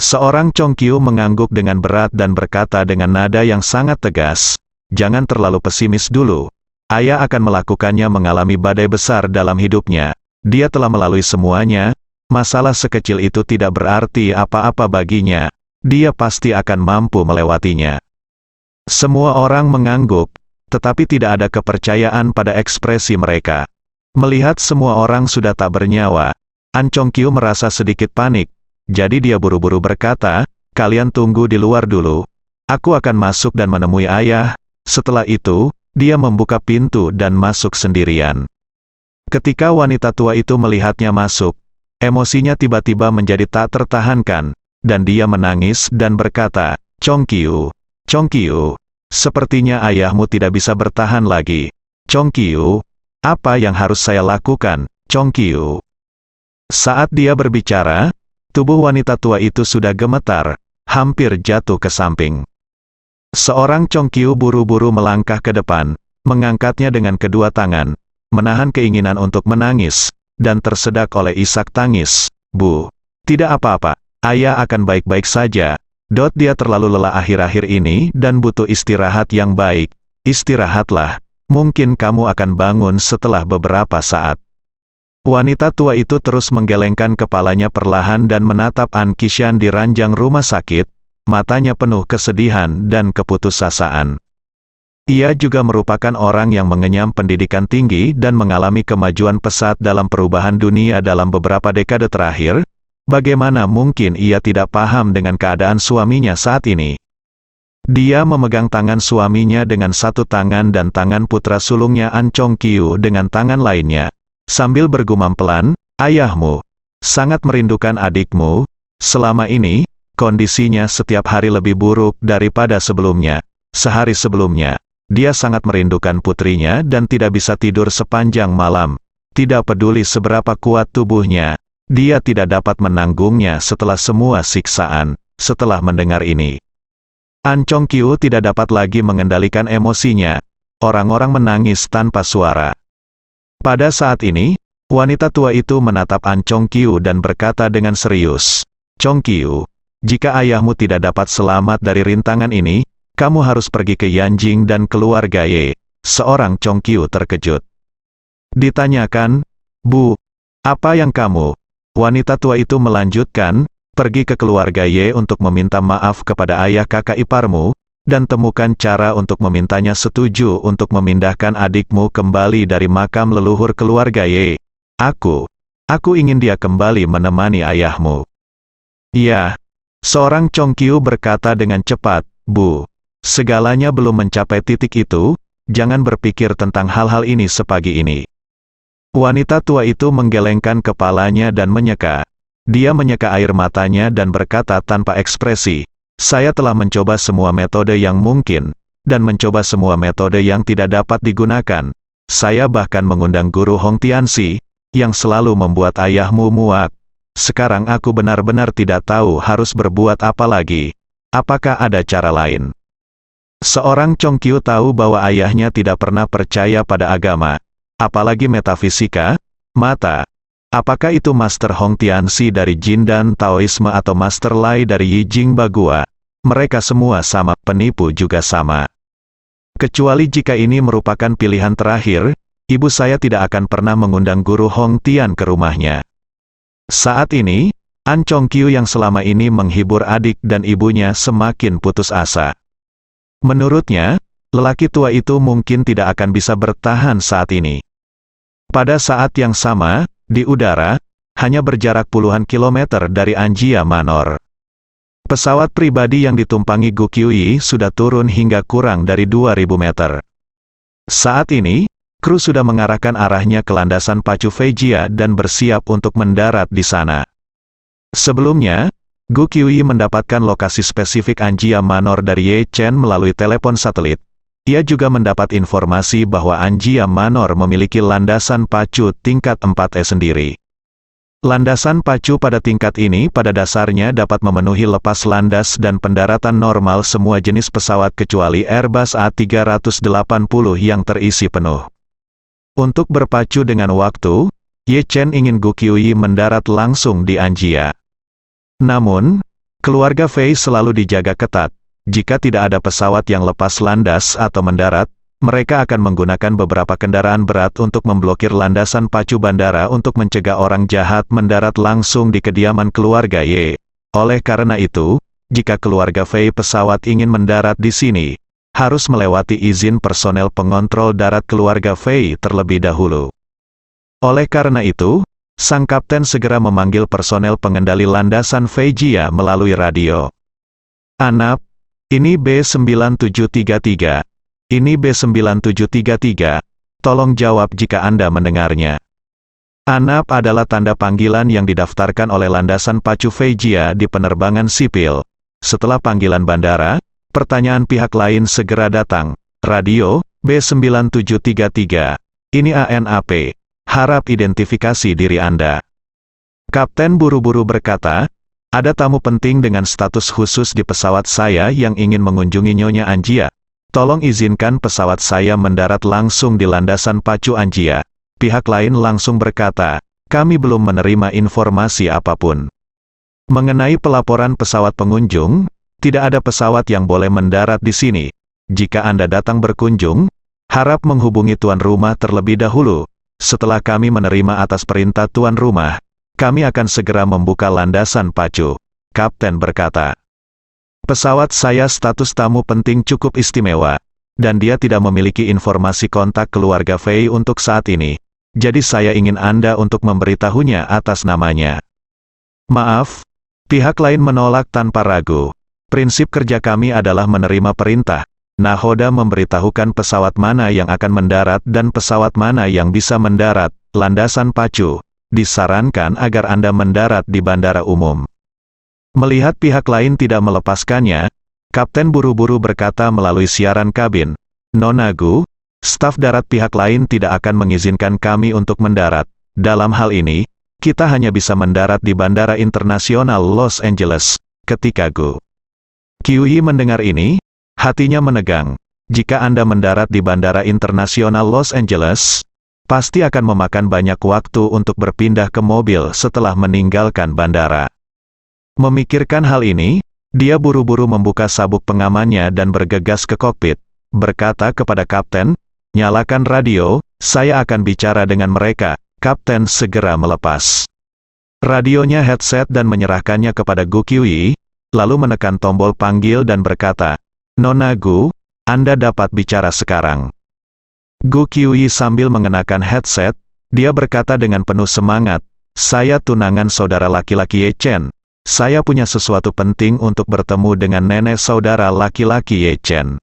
Seorang Chongqiu mengangguk dengan berat dan berkata dengan nada yang sangat tegas, "Jangan terlalu pesimis dulu. Ayah akan melakukannya mengalami badai besar dalam hidupnya. Dia telah melalui semuanya, masalah sekecil itu tidak berarti apa-apa baginya. Dia pasti akan mampu melewatinya." Semua orang mengangguk, tetapi tidak ada kepercayaan pada ekspresi mereka. Melihat semua orang sudah tak bernyawa, An Chongqiu merasa sedikit panik. Jadi dia buru-buru berkata, "Kalian tunggu di luar dulu. Aku akan masuk dan menemui ayah." Setelah itu, dia membuka pintu dan masuk sendirian. Ketika wanita tua itu melihatnya masuk, emosinya tiba-tiba menjadi tak tertahankan, dan dia menangis dan berkata, "Chongqiu, Chongqiu, sepertinya ayahmu tidak bisa bertahan lagi. Chongqiu, apa yang harus saya lakukan, Chongqiu?" Saat dia berbicara, tubuh wanita tua itu sudah gemetar, hampir jatuh ke samping. Seorang Chongqiu buru-buru melangkah ke depan, mengangkatnya dengan kedua tangan, menahan keinginan untuk menangis, dan tersedak oleh isak tangis. "Bu, tidak apa-apa, ayah akan baik-baik saja. Dia terlalu lelah akhir-akhir ini dan butuh istirahat yang baik. Istirahatlah, mungkin kamu akan bangun setelah beberapa saat. Wanita tua itu terus menggelengkan kepalanya perlahan dan menatap An Qishan di ranjang rumah sakit, matanya penuh kesedihan dan keputusasaan. Ia juga merupakan orang yang mengenyam pendidikan tinggi dan mengalami kemajuan pesat dalam perubahan dunia dalam beberapa dekade terakhir. Bagaimana mungkin ia tidak paham dengan keadaan suaminya saat ini? Dia memegang tangan suaminya dengan satu tangan dan tangan putra sulungnya An Chongqiu dengan tangan lainnya, sambil bergumam pelan, "Ayahmu sangat merindukan adikmu. Selama ini, kondisinya setiap hari lebih buruk daripada sebelumnya. Sehari sebelumnya, dia sangat merindukan putrinya dan tidak bisa tidur sepanjang malam. Tidak peduli seberapa kuat tubuhnya, dia tidak dapat menanggungnya setelah semua siksaan." Setelah mendengar ini, An Chongqiu tidak dapat lagi mengendalikan emosinya. Orang-orang menangis tanpa suara. Pada saat ini, wanita tua itu menatap An Chongqiu dan berkata dengan serius, "Chongqiu, jika ayahmu tidak dapat selamat dari rintangan ini, kamu harus pergi ke Yanjing dan keluarga Ye." Seorang Chongqiu terkejut. Ditanyakan, "Bu, apa yang kamu?" Wanita tua itu melanjutkan, "Pergi ke keluarga Ye untuk meminta maaf kepada ayah kakak iparmu, dan temukan cara untuk memintanya setuju untuk memindahkan adikmu kembali dari makam leluhur keluarga Ye. Aku ingin dia kembali menemani ayahmu." "Ya," seorang Chongqiu berkata dengan cepat, "Bu, segalanya belum mencapai titik itu, jangan berpikir tentang hal-hal ini sepagi ini." Wanita tua itu menggelengkan kepalanya dan menyeka. Dia menyeka air matanya dan berkata tanpa ekspresi, "Saya telah mencoba semua metode yang mungkin, dan mencoba semua metode yang tidak dapat digunakan. Saya bahkan mengundang guru Hong Tianxi, yang selalu membuat ayahmu muak. Sekarang aku benar-benar tidak tahu harus berbuat apa lagi. Apakah ada cara lain?" Seorang Chongqiu tahu bahwa ayahnya tidak pernah percaya pada agama, apalagi metafisika. Apakah itu Master Hong Tianxi dari Jindan Taoisme atau Master Lai dari Yijing Bagua? Mereka semua sama, penipu juga sama. Kecuali jika ini merupakan pilihan terakhir, ibu saya tidak akan pernah mengundang guru Hong Tian ke rumahnya. Saat ini, An Chongqiu yang selama ini menghibur adik dan ibunya semakin putus asa. Menurutnya, lelaki tua itu mungkin tidak akan bisa bertahan saat ini. Pada saat yang sama, di udara, hanya berjarak puluhan kilometer dari Anjia Manor, pesawat pribadi yang ditumpangi Gu Qiuyi sudah turun hingga kurang dari 2000 meter. Saat ini, kru sudah mengarahkan arahnya ke landasan pacu Feijia dan bersiap untuk mendarat di sana. Sebelumnya, Gu Qiuyi mendapatkan lokasi spesifik Anjia Manor dari Ye Chen melalui telepon satelit. Ia juga mendapat informasi bahwa Anjia Manor memiliki landasan pacu tingkat 4E sendiri. Landasan pacu pada tingkat ini pada dasarnya dapat memenuhi lepas landas dan pendaratan normal semua jenis pesawat kecuali Airbus A380 yang terisi penuh. Untuk berpacu dengan waktu, Ye Chen ingin Gu Qiuyi mendarat langsung di Anjia. Namun, keluarga Fei selalu dijaga ketat. Jika tidak ada pesawat yang lepas landas atau mendarat, mereka akan menggunakan beberapa kendaraan berat untuk memblokir landasan pacu bandara untuk mencegah orang jahat mendarat langsung di kediaman keluarga Ye. Oleh karena itu, jika keluarga Fei pesawat ingin mendarat di sini, harus melewati izin personel pengontrol darat keluarga Fei terlebih dahulu. Oleh karena itu, sang kapten segera memanggil personel pengendali landasan Feijia melalui radio. "Anap, ini B9733. Ini B9733. Tolong jawab jika Anda mendengarnya." ANAP adalah tanda panggilan yang didaftarkan oleh landasan pacu Feijia di penerbangan sipil. Setelah panggilan bandara, pertanyaan pihak lain segera datang. "Radio, B9733. Ini ANAP. Harap identifikasi diri Anda." Kapten buru-buru berkata, "Ada tamu penting dengan status khusus di pesawat saya yang ingin mengunjungi Nyonya Anjia. Tolong izinkan pesawat saya mendarat langsung di landasan pacu Anjia." Pihak lain langsung berkata, "Kami belum menerima informasi apapun mengenai pelaporan pesawat pengunjung. tidak ada pesawat yang boleh mendarat di sini. Jika Anda datang berkunjung, harap menghubungi tuan rumah terlebih dahulu. Setelah kami menerima atas perintah tuan rumah, kami akan segera membuka landasan pacu. Kapten berkata, pesawat saya status tamu penting cukup istimewa, dan dia tidak memiliki informasi kontak keluarga Fei untuk saat ini. Jadi saya ingin Anda untuk memberitahunya atas namanya. Maaf, pihak lain menolak tanpa ragu. Prinsip kerja kami adalah menerima perintah. Nahoda memberitahukan pesawat mana yang akan mendarat dan pesawat mana yang bisa mendarat. Landasan pacu. Disarankan agar Anda mendarat di bandara umum. Melihat pihak lain tidak melepaskannya, Kapten buru-buru berkata melalui siaran kabin, Nona Gu, staf darat pihak lain tidak akan mengizinkan kami untuk mendarat. Dalam hal ini, kita hanya bisa mendarat di Bandara Internasional Los Angeles. Ketika Gu Qiuyi mendengar ini, hatinya menegang. Jika Anda mendarat di Bandara Internasional Los Angeles, pasti akan memakan banyak waktu untuk berpindah ke mobil setelah meninggalkan bandara. Memikirkan hal ini, dia buru-buru membuka sabuk pengamannya dan bergegas ke kokpit. Berkata kepada kapten, nyalakan radio, saya akan bicara dengan mereka. Kapten segera melepas radionya headset dan menyerahkannya kepada Gu Qiuyi, lalu menekan tombol panggil dan berkata, Nona Gu, Anda dapat bicara sekarang. Gu Qiuyi sambil mengenakan headset, dia berkata dengan penuh semangat, saya tunangan saudara laki-laki Ye Chen. Saya punya sesuatu penting untuk bertemu dengan nenek saudara laki-laki Ye Chen.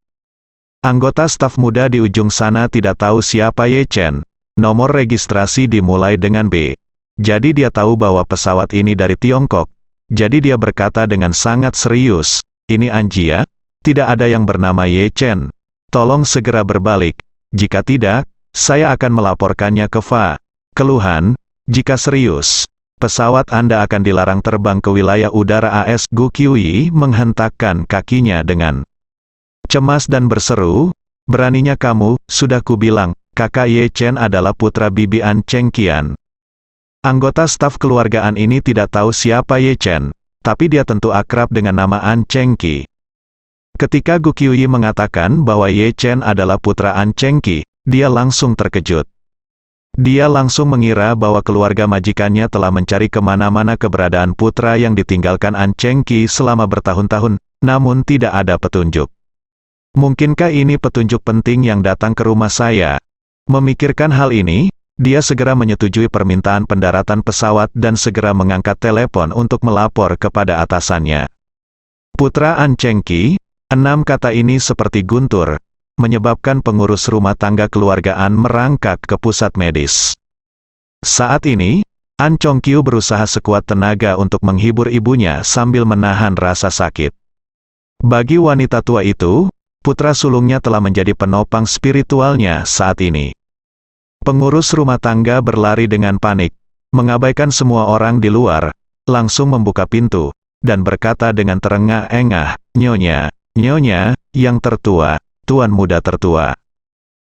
Anggota staf muda di ujung sana tidak tahu siapa Ye Chen. Nomor registrasi dimulai dengan B. Jadi dia tahu bahwa pesawat ini dari Tiongkok. Jadi dia berkata dengan sangat serius, ini Anjia, tidak ada yang bernama Ye Chen. Tolong segera berbalik. Jika tidak, saya akan melaporkannya ke Fa. Keluhan, jika serius, pesawat Anda akan dilarang terbang ke wilayah udara AS. Gu Qiuyi menghentakkan kakinya dengan cemas dan berseru, beraninya kamu, sudah kubilang, kakak Ye Chen adalah putra Bibi An Chengqian. Anggota staf keluargaan ini tidak tahu siapa Ye Chen, tapi dia tentu akrab dengan nama An Chengqi. Ketika Gu Qiuyi mengatakan bahwa Ye Chen adalah putra An Chengqi, dia langsung terkejut. Dia langsung mengira bahwa keluarga majikannya telah mencari kemana-mana keberadaan putra yang ditinggalkan An Chengqi selama bertahun-tahun, namun tidak ada petunjuk. Mungkinkah ini petunjuk penting yang datang ke rumah saya? Memikirkan hal ini, dia segera menyetujui permintaan pendaratan pesawat dan segera mengangkat telepon untuk melapor kepada atasannya. Putra An Chengqi, 6 kata ini seperti guntur, menyebabkan pengurus rumah tangga keluargaan merangkak ke pusat medis. Saat ini, An Chongqiu berusaha sekuat tenaga untuk menghibur ibunya sambil menahan rasa sakit. Bagi wanita tua itu, putra sulungnya telah menjadi penopang spiritualnya saat ini. Pengurus rumah tangga berlari dengan panik, mengabaikan semua orang di luar, langsung membuka pintu, dan berkata dengan terengah-engah, Nyonya, Nyonya, yang tertua, Tuan muda tertua.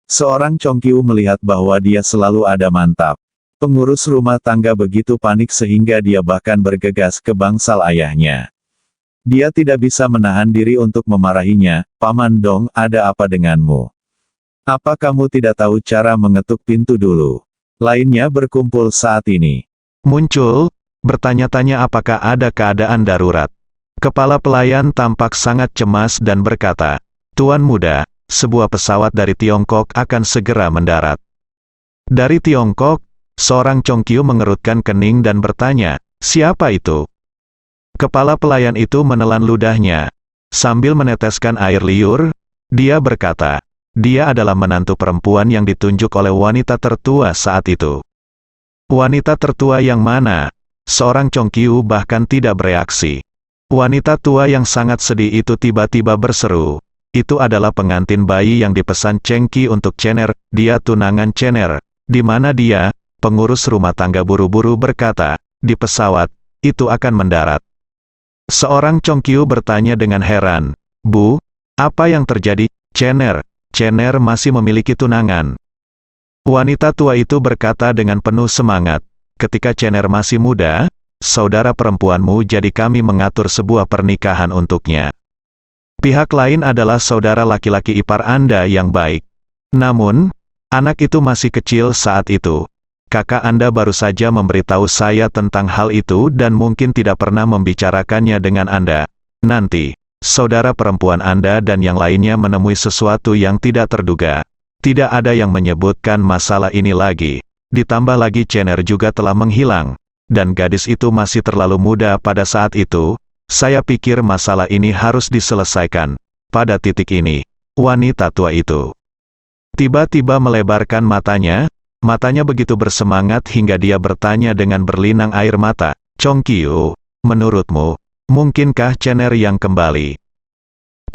Seorang Chongqiu melihat bahwa dia selalu ada mantap. Pengurus rumah tangga begitu panik sehingga dia bahkan bergegas ke bangsal ayahnya. Dia tidak bisa menahan diri untuk memarahinya, Paman Dong, ada apa denganmu? Apa kamu tidak tahu cara mengetuk pintu dulu? Lainnya berkumpul saat ini. Muncul, bertanya-tanya apakah ada keadaan darurat. Kepala pelayan tampak sangat cemas dan berkata, Tuan muda, sebuah pesawat dari Tiongkok akan segera mendarat. Dari Tiongkok, seorang Chongqiu mengerutkan kening dan bertanya, siapa itu? Kepala pelayan itu menelan ludahnya. Sambil meneteskan air liur, dia berkata, dia adalah menantu perempuan yang ditunjuk oleh wanita tertua saat itu. Wanita tertua yang mana? Seorang Chongqiu bahkan tidak bereaksi. Wanita tua yang sangat sedih itu tiba-tiba berseru, itu adalah pengantin bayi yang dipesan Chengqi untuk Chener, dia tunangan Chener. Di mana dia? Pengurus rumah tangga buru-buru berkata, di pesawat, itu akan mendarat. Seorang Chongqiu bertanya dengan heran, Bu, apa yang terjadi? Chener masih memiliki tunangan. Wanita tua itu berkata dengan penuh semangat, ketika Chener masih muda, saudara perempuanmu jadi kami mengatur sebuah pernikahan untuknya. Pihak lain adalah saudara laki-laki ipar Anda yang baik. Namun, anak itu masih kecil saat itu. Kakak Anda baru saja memberitahu saya tentang hal itu dan mungkin tidak pernah membicarakannya dengan Anda. Nanti, saudara perempuan Anda dan yang lainnya menemui sesuatu yang tidak terduga. Tidak ada yang menyebutkan masalah ini lagi. Ditambah lagi Chenner juga telah menghilang. Dan gadis itu masih terlalu muda pada saat itu. Saya pikir masalah ini harus diselesaikan. Pada titik ini, wanita tua itu tiba-tiba melebarkan matanya. Matanya begitu bersemangat hingga dia bertanya dengan berlinang air mata, "Chong Kyu, menurutmu, mungkinkah Chenner yang kembali?"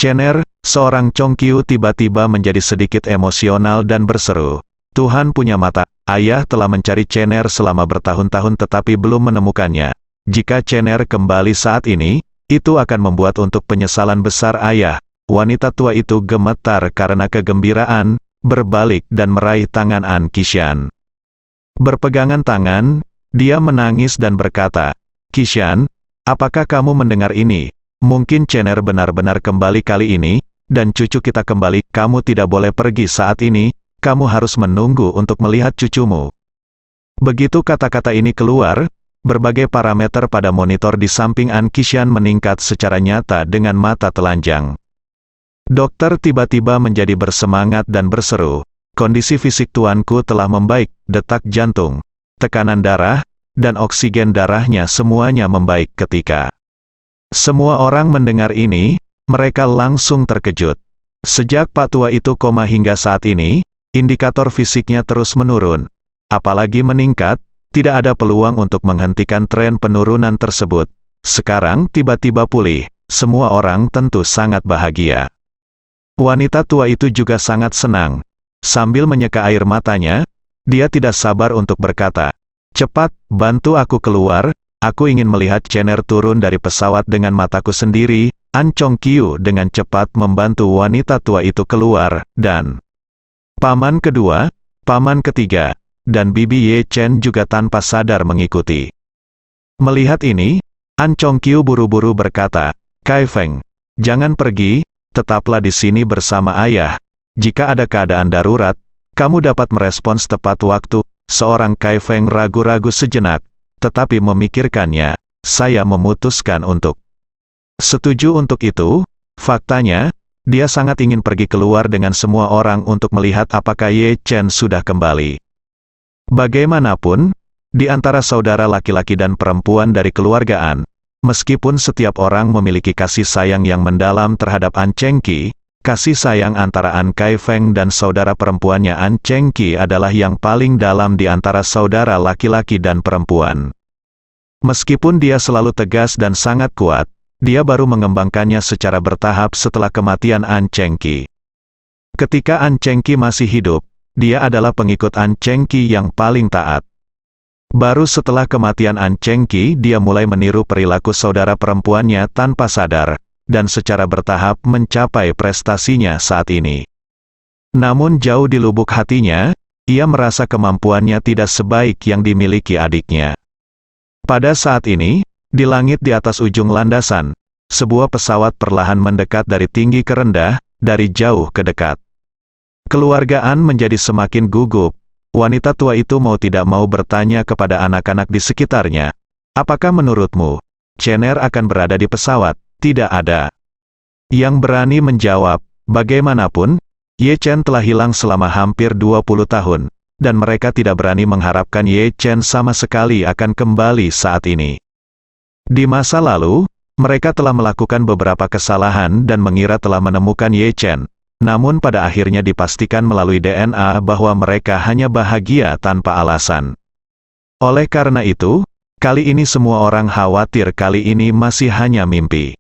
Chenner, seorang Chong Kyu tiba-tiba menjadi sedikit emosional dan berseru, "Tuhan punya mata, ayah telah mencari Chenner selama bertahun-tahun tetapi belum menemukannya. Jika Chenner kembali saat ini, itu akan membuat untuk penyesalan besar ayah." Wanita tua itu gemetar karena kegembiraan, berbalik dan meraih tangan An Kishan. Berpegangan tangan, dia menangis dan berkata, "Kishan, apakah kamu mendengar ini? Mungkin Chenner benar-benar kembali kali ini, dan cucu kita kembali. Kamu tidak boleh pergi saat ini, kamu harus menunggu untuk melihat cucumu." Begitu kata-kata ini keluar, berbagai parameter pada monitor di samping An Kishan meningkat secara nyata dengan mata telanjang. Dokter tiba-tiba menjadi bersemangat dan berseru, "Kondisi fisik tuanku telah membaik, detak jantung, tekanan darah, dan oksigen darahnya semuanya membaik." Ketika semua orang mendengar ini, mereka langsung terkejut. Sejak Pak Tua itu koma hingga saat ini, indikator fisiknya terus menurun. Apalagi meningkat, tidak ada peluang untuk menghentikan tren penurunan tersebut. Sekarang tiba-tiba pulih, semua orang tentu sangat bahagia. Wanita tua itu juga sangat senang. Sambil menyeka air matanya, dia tidak sabar untuk berkata, "Cepat, bantu aku keluar, aku ingin melihat Chenner turun dari pesawat dengan mataku sendiri." An Chong Kyu dengan cepat membantu wanita tua itu keluar, dan paman kedua, paman ketiga, dan Bibi Ye Chen juga tanpa sadar mengikuti. Melihat ini, An Chong Kyu buru-buru berkata, "Kai Feng, jangan pergi, tetaplah di sini bersama ayah. Jika ada keadaan darurat, kamu dapat merespons tepat waktu." Seorang Kai Feng ragu-ragu sejenak, tetapi memikirkannya, saya memutuskan untuk setuju untuk itu. Faktanya, dia sangat ingin pergi keluar dengan semua orang untuk melihat apakah Ye Chen sudah kembali. Bagaimanapun, di antara saudara laki-laki dan perempuan dari keluargaan, meskipun setiap orang memiliki kasih sayang yang mendalam terhadap An Chengqi, kasih sayang antara An Kai Feng dan saudara perempuannya An Chengqi adalah yang paling dalam di antara saudara laki-laki dan perempuan. Meskipun dia selalu tegas dan sangat kuat, dia baru mengembangkannya secara bertahap setelah kematian An Chengqi. Ketika An Chengqi masih hidup, dia adalah pengikut An Chengqi yang paling taat. Baru setelah kematian An Chengqi dia mulai meniru perilaku saudara perempuannya tanpa sadar, dan secara bertahap mencapai prestasinya saat ini. Namun jauh di lubuk hatinya, ia merasa kemampuannya tidak sebaik yang dimiliki adiknya. Pada saat ini, di langit di atas ujung landasan, sebuah pesawat perlahan mendekat dari tinggi ke rendah, dari jauh ke dekat. Keluargaan menjadi semakin gugup. Wanita tua itu mau tidak mau bertanya kepada anak-anak di sekitarnya, "Apakah menurutmu, Chenner akan berada di pesawat?" Tidak ada yang berani menjawab. Bagaimanapun, Ye Chen telah hilang selama hampir 20 tahun, dan mereka tidak berani mengharapkan Ye Chen sama sekali akan kembali saat ini. Di masa lalu, mereka telah melakukan beberapa kesalahan dan mengira telah menemukan Ye Chen. Namun pada akhirnya dipastikan melalui DNA bahwa mereka hanya bahagia tanpa alasan. Oleh karena itu, kali ini semua orang khawatir kali ini masih hanya mimpi.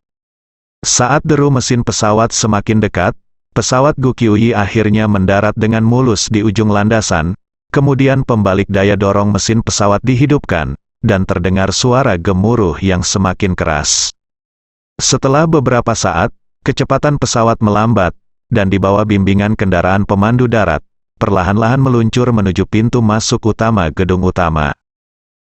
Saat deru mesin pesawat semakin dekat, pesawat Guqiuyi akhirnya mendarat dengan mulus di ujung landasan, kemudian pembalik daya dorong mesin pesawat dihidupkan, dan terdengar suara gemuruh yang semakin keras. Setelah beberapa saat, kecepatan pesawat melambat, dan di bawah bimbingan kendaraan pemandu darat, perlahan-lahan meluncur menuju pintu masuk utama gedung utama.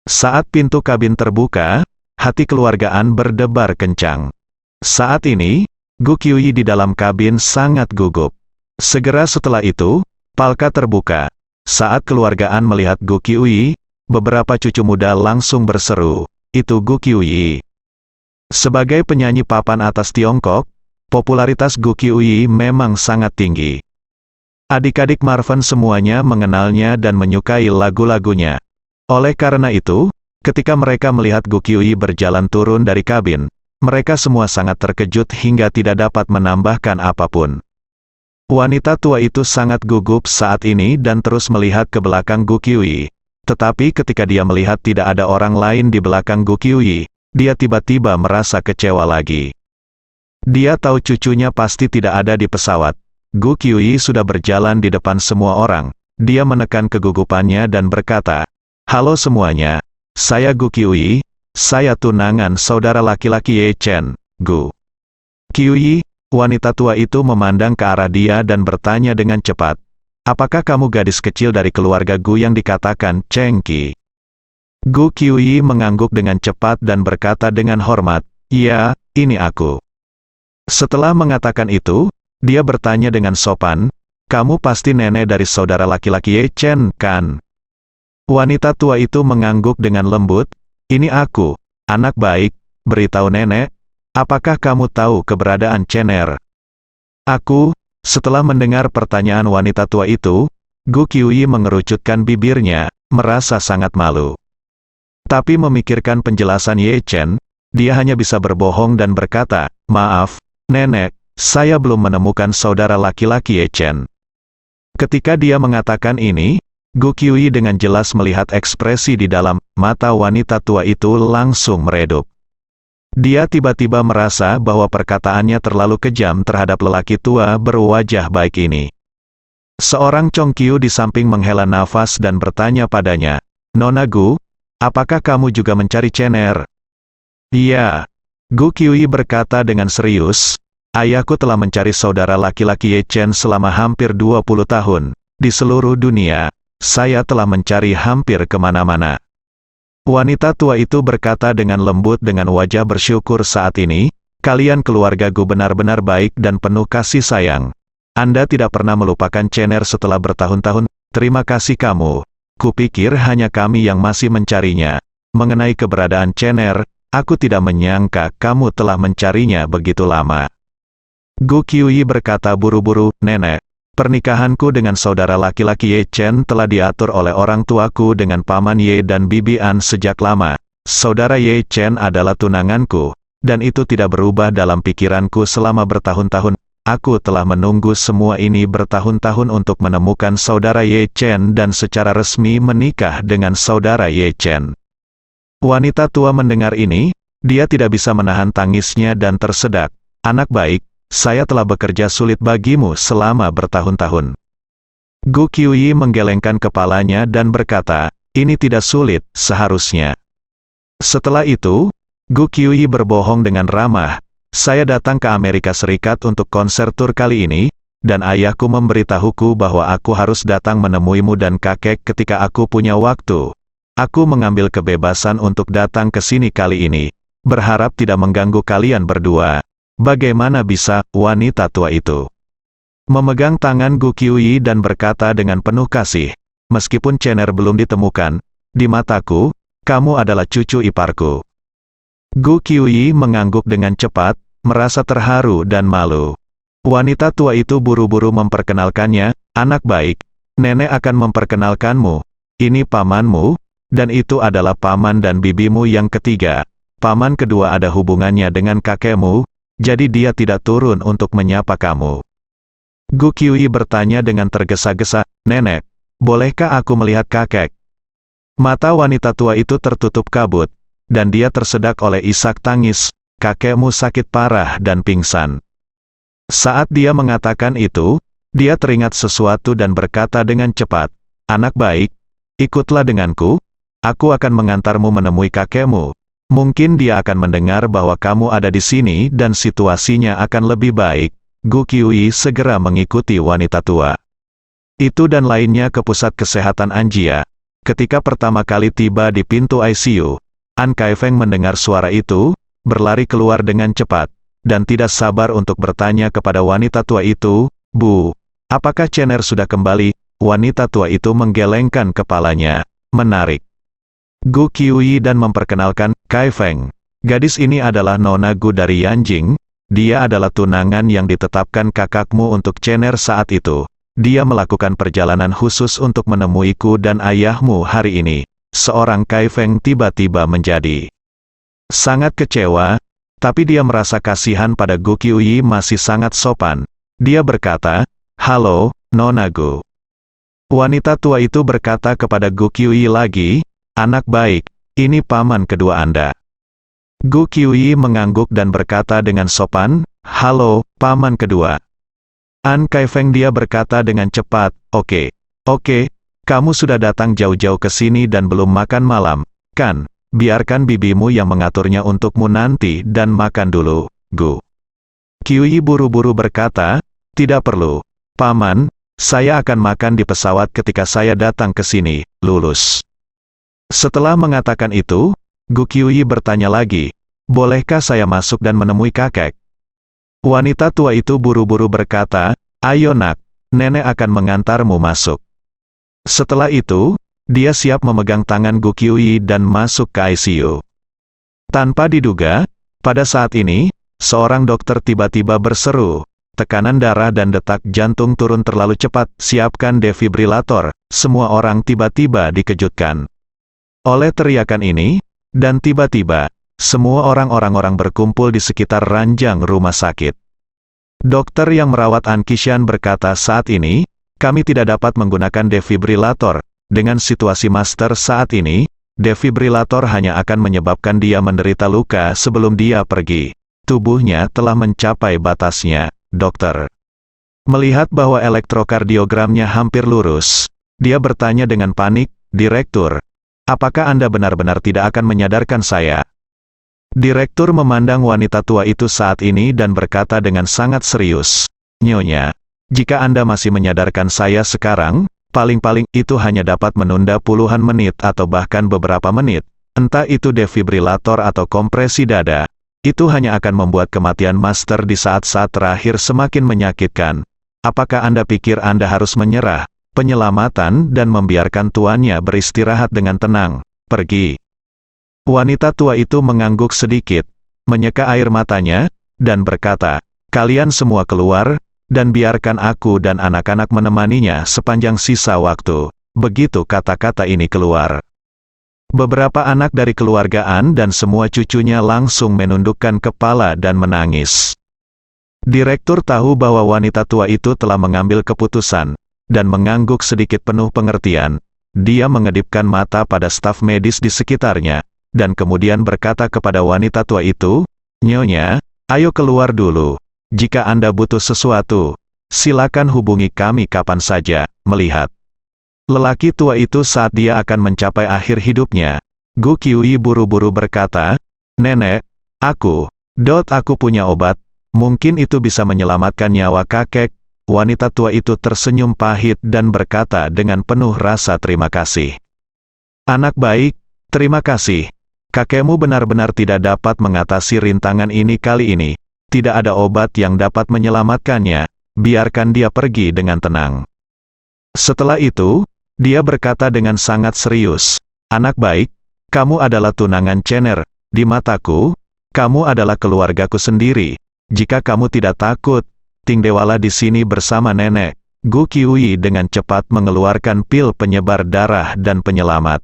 Saat pintu kabin terbuka, hati keluargaan berdebar kencang. Saat ini, Gu Qiuyi di dalam kabin sangat gugup. Segera setelah itu, palka terbuka. Saat keluargaan melihat Gu Qiuyi, beberapa cucu muda langsung berseru, "Itu Gu Qiuyi." Sebagai penyanyi papan atas Tiongkok, popularitas Gu Qiuyi memang sangat tinggi. Adik-adik Marvin semuanya mengenalnya dan menyukai lagu-lagunya. Oleh karena itu, ketika mereka melihat Gu Qiuyi berjalan turun dari kabin, mereka semua sangat terkejut hingga tidak dapat menambahkan apapun. Wanita tua itu sangat gugup saat ini dan terus melihat ke belakang Gu Qiuyi. Tetapi ketika dia melihat tidak ada orang lain di belakang Gu Qiuyi, dia tiba-tiba merasa kecewa lagi. Dia tahu cucunya pasti tidak ada di pesawat. Gu Qiuyi sudah berjalan di depan semua orang. Dia menekan kegugupannya dan berkata, "Halo semuanya, saya Gu Qiuyi, saya tunangan saudara laki-laki Ye Chen, Gu." Qiuyi, wanita tua itu memandang ke arah dia dan bertanya dengan cepat, "Apakah kamu gadis kecil dari keluarga Gu yang dikatakan Cheng Qi?" Gu Qiuyi mengangguk dengan cepat dan berkata dengan hormat, "Ya, ini aku." Setelah mengatakan itu, dia bertanya dengan sopan, "Kamu pasti nenek dari saudara laki-laki Ye Chen, kan?" Wanita tua itu mengangguk dengan lembut, "Ini aku, anak baik, beritahu nenek, apakah kamu tahu keberadaan Chener?" Aku, setelah mendengar pertanyaan wanita tua itu, Gu Qiuyi mengerucutkan bibirnya, merasa sangat malu. Tapi memikirkan penjelasan Ye Chen, dia hanya bisa berbohong dan berkata, "Maaf, nenek, saya belum menemukan saudara laki-laki Ye Chen." Ketika dia mengatakan ini, Gu Qiuyi dengan jelas melihat ekspresi di dalam mata wanita tua itu langsung meredup. Dia tiba-tiba merasa bahwa perkataannya terlalu kejam terhadap lelaki tua berwajah baik ini. Seorang Chongqiu di samping menghela nafas dan bertanya padanya, "Nona Gu, apakah kamu juga mencari Chener?" "Iya." Gu Qiuyi berkata dengan serius, "Ayahku telah mencari saudara laki-laki Ye Chen selama hampir 20 tahun. Di seluruh dunia, saya telah mencari hampir kemana-mana." Wanita tua itu berkata dengan lembut dengan wajah bersyukur saat ini, "Kalian keluarga Gu benar-benar baik dan penuh kasih sayang. Anda tidak pernah melupakan Chener setelah bertahun-tahun. Terima kasih kamu. Kupikir hanya kami yang masih mencarinya. Mengenai keberadaan Chener, aku tidak menyangka kamu telah mencarinya begitu lama." Gu Qiuyi berkata buru-buru, "Nenek, pernikahanku dengan saudara laki-laki Ye Chen telah diatur oleh orang tuaku dengan Paman Ye dan Bibi An sejak lama. Saudara Ye Chen adalah tunanganku, dan itu tidak berubah dalam pikiranku selama bertahun-tahun. Aku telah menunggu semua ini bertahun-tahun untuk menemukan saudara Ye Chen dan secara resmi menikah dengan saudara Ye Chen." Wanita tua mendengar ini, dia tidak bisa menahan tangisnya dan tersedak. "Anak baik, saya telah bekerja sulit bagimu selama bertahun-tahun." Gu Qiuyi menggelengkan kepalanya dan berkata, "Ini tidak sulit, seharusnya." Setelah itu, Gu Qiuyi berbohong dengan ramah, "Saya datang ke Amerika Serikat untuk konser tur kali ini, dan ayahku memberitahuku bahwa aku harus datang menemuimu dan kakek ketika aku punya waktu. Aku mengambil kebebasan untuk datang ke sini kali ini, berharap tidak mengganggu kalian berdua." Bagaimana bisa, wanita tua itu memegang tangan Gu Qiuyi dan berkata dengan penuh kasih, "Meskipun Chener belum ditemukan, di mataku, kamu adalah cucu iparku." Gu Qiuyi mengangguk dengan cepat, merasa terharu dan malu. Wanita tua itu buru-buru memperkenalkannya, "Anak baik, nenek akan memperkenalkanmu. Ini pamanmu, dan itu adalah paman dan bibimu yang ketiga. Paman kedua ada hubungannya dengan kakekmu, jadi dia tidak turun untuk menyapa kamu." Gu Qiuyi bertanya dengan tergesa-gesa, "Nenek, bolehkah aku melihat kakek?" Mata wanita tua itu tertutup kabut, dan dia tersedak oleh isak tangis, "Kakekmu sakit parah dan pingsan." Saat dia mengatakan itu, dia teringat sesuatu dan berkata dengan cepat, "Anak baik, ikutlah denganku, aku akan mengantarmu menemui kakekmu. Mungkin dia akan mendengar bahwa kamu ada di sini dan situasinya akan lebih baik." Gu Qiuyi segera mengikuti wanita tua itu dan lainnya ke pusat kesehatan Anjia. Ketika pertama kali tiba di pintu ICU, An Kaifeng mendengar suara itu, berlari keluar dengan cepat. dan tidak sabar untuk bertanya kepada wanita tua itu, "Bu, apakah Chener sudah kembali?" Wanita tua itu menggelengkan kepalanya, menarik Gu Qiuyi dan memperkenalkan, "Kai Feng. Gadis ini adalah Nona Gu dari Yanjing. Dia adalah tunangan yang ditetapkan kakakmu untuk Chener saat itu. Dia melakukan perjalanan khusus untuk menemuiku dan ayahmu hari ini." Seorang Kai Feng tiba-tiba menjadi sangat kecewa, tapi dia merasa kasihan pada Gu Qiuyi masih sangat sopan. Dia berkata, "Halo, Nona Gu." Wanita tua itu berkata kepada Gu Qiuyi lagi, "Anak baik, ini paman kedua Anda." Gu Qiuyi mengangguk dan berkata dengan sopan, "Halo, paman kedua." An Kai Feng dia berkata dengan cepat, Oke, kamu sudah datang jauh-jauh ke sini dan belum makan malam, kan? Biarkan bibimu yang mengaturnya untukmu nanti dan makan dulu, Gu." Qiuyi buru-buru berkata, "Tidak perlu, paman. Saya akan makan di pesawat ketika saya datang ke sini, lulus." Setelah mengatakan itu, Gu Qiuyi bertanya lagi, "Bolehkah saya masuk dan menemui kakek?" Wanita tua itu buru-buru berkata, "Ayo nak, nenek akan mengantarmu masuk." Setelah itu, dia siap memegang tangan Gu Qiuyi dan masuk ke ICU. Tanpa diduga, pada saat ini, seorang dokter tiba-tiba berseru, "Tekanan darah dan detak jantung turun terlalu cepat, siapkan defibrilator." Semua orang tiba-tiba dikejutkan oleh teriakan ini, dan tiba-tiba, semua orang-orang berkumpul di sekitar ranjang rumah sakit. Dokter yang merawat An Qishan berkata, "Saat ini, kami tidak dapat menggunakan defibrilator. Dengan situasi Master saat ini, defibrilator hanya akan menyebabkan dia menderita luka sebelum dia pergi. Tubuhnya telah mencapai batasnya, dokter." Melihat bahwa elektrokardiogramnya hampir lurus, dia bertanya dengan panik, "Direktur, apakah Anda benar-benar tidak akan menyadarkan saya?" Direktur memandang wanita tua itu saat ini dan berkata dengan sangat serius, "Nyonya, jika Anda masih menyadarkan saya sekarang, paling-paling itu hanya dapat menunda puluhan menit atau bahkan beberapa menit, entah itu defibrilator atau kompresi dada. Itu hanya akan membuat kematian Master di saat-saat terakhir semakin menyakitkan. Apakah Anda pikir Anda harus menyerah penyelamatan dan membiarkan tuannya beristirahat dengan tenang? Pergi." Wanita tua itu mengangguk sedikit, menyeka air matanya, dan berkata, "Kalian semua keluar, dan biarkan aku dan anak-anak menemaninya sepanjang sisa waktu." Begitu kata-kata ini keluar, beberapa anak dari keluarga An dan semua cucunya langsung menundukkan kepala dan menangis. Direktur tahu bahwa wanita tua itu telah mengambil keputusan, dan mengangguk sedikit penuh pengertian. Dia mengedipkan mata pada staf medis di sekitarnya, dan kemudian berkata kepada wanita tua itu, "Nyonya, ayo keluar dulu. Jika Anda butuh sesuatu, silakan hubungi kami kapan saja." Melihat lelaki tua itu saat dia akan mencapai akhir hidupnya, Gu Qiuyi buru-buru berkata, "Nenek, aku punya obat, mungkin itu bisa menyelamatkan nyawa kakek." Wanita tua itu tersenyum pahit dan berkata dengan penuh rasa terima kasih, "Anak baik, terima kasih. Kakekmu benar-benar tidak dapat mengatasi rintangan ini kali ini. Tidak ada obat yang dapat menyelamatkannya, biarkan dia pergi dengan tenang." Setelah itu, dia berkata dengan sangat serius, "Anak baik, kamu adalah tunangan Chener. Di mataku, kamu adalah keluargaku sendiri. Jika kamu tidak takut, tinggallah di sini bersama nenek." Gu Qiuyi dengan cepat mengeluarkan pil penyebar darah dan penyelamat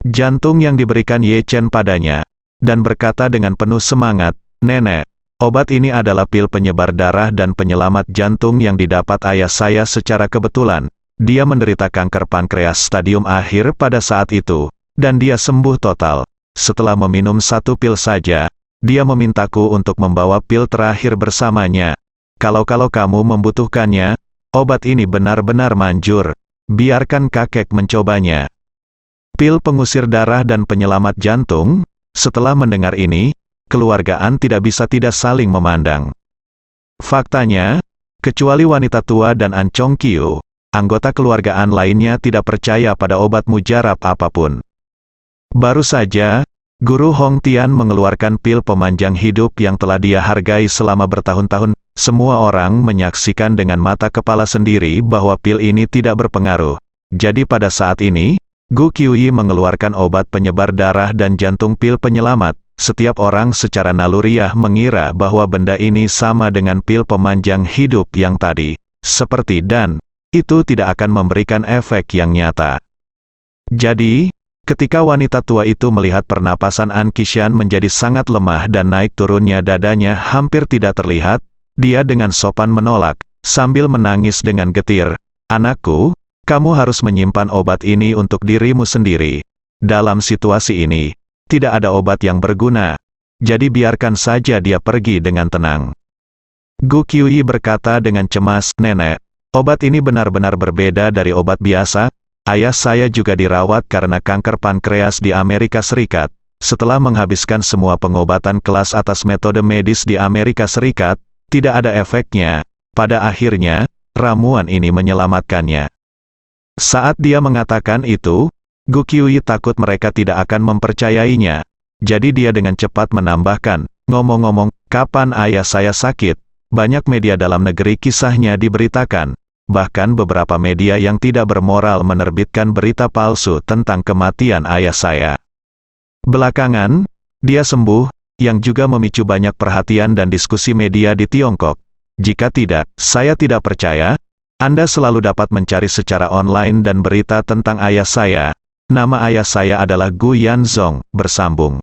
jantung yang diberikan Ye Chen padanya, dan berkata dengan penuh semangat, "Nenek, obat ini adalah pil penyebar darah dan penyelamat jantung yang didapat ayah saya secara kebetulan. Dia menderita kanker pankreas stadium akhir pada saat itu, dan dia sembuh total. Setelah meminum satu pil saja, dia memintaku untuk membawa pil terakhir bersamanya. Kalau kamu membutuhkannya, obat ini benar-benar manjur. Biarkan kakek mencobanya." Pil pengusir darah dan penyelamat jantung. Setelah mendengar ini, keluarga An tidak bisa tidak saling memandang. Faktanya, kecuali wanita tua dan An Chongqiu, anggota keluarga An lainnya tidak percaya pada obat mujarab apapun. Baru saja, Guru Hong Tian mengeluarkan pil pemanjang hidup yang telah dia hargai selama bertahun-tahun. Semua orang menyaksikan dengan mata kepala sendiri bahwa pil ini tidak berpengaruh. Jadi pada saat ini, Gu Qiuyi mengeluarkan obat penyebar darah dan jantung pil penyelamat. Setiap orang secara naluriah mengira bahwa benda ini sama dengan pil pemanjang hidup yang tadi. Seperti dan, itu tidak akan memberikan efek yang nyata. Jadi, ketika wanita tua itu melihat pernapasan An Qishan menjadi sangat lemah dan naik turunnya dadanya hampir tidak terlihat, dia dengan sopan menolak, sambil menangis dengan getir. "Anakku, kamu harus menyimpan obat ini untuk dirimu sendiri. Dalam situasi ini, tidak ada obat yang berguna. Jadi biarkan saja dia pergi dengan tenang." Gu Qiuyi berkata dengan cemas, "Nenek, obat ini benar-benar berbeda dari obat biasa. Ayah saya juga dirawat karena kanker pankreas di Amerika Serikat. Setelah menghabiskan semua pengobatan kelas atas metode medis di Amerika Serikat, tidak ada efeknya. Pada akhirnya, ramuan ini menyelamatkannya." Saat dia mengatakan itu, Gu Qiuyi takut mereka tidak akan mempercayainya. Jadi dia dengan cepat menambahkan, "Ngomong-ngomong, kapan ayah saya sakit? Banyak media dalam negeri kisahnya diberitakan. Bahkan beberapa media yang tidak bermoral menerbitkan berita palsu tentang kematian ayah saya. Belakangan, dia sembuh, yang juga memicu banyak perhatian dan diskusi media di Tiongkok. Jika tidak, saya tidak percaya. Anda selalu dapat mencari secara online dan berita tentang ayah saya. Nama ayah saya adalah Gu Yanzong," bersambung.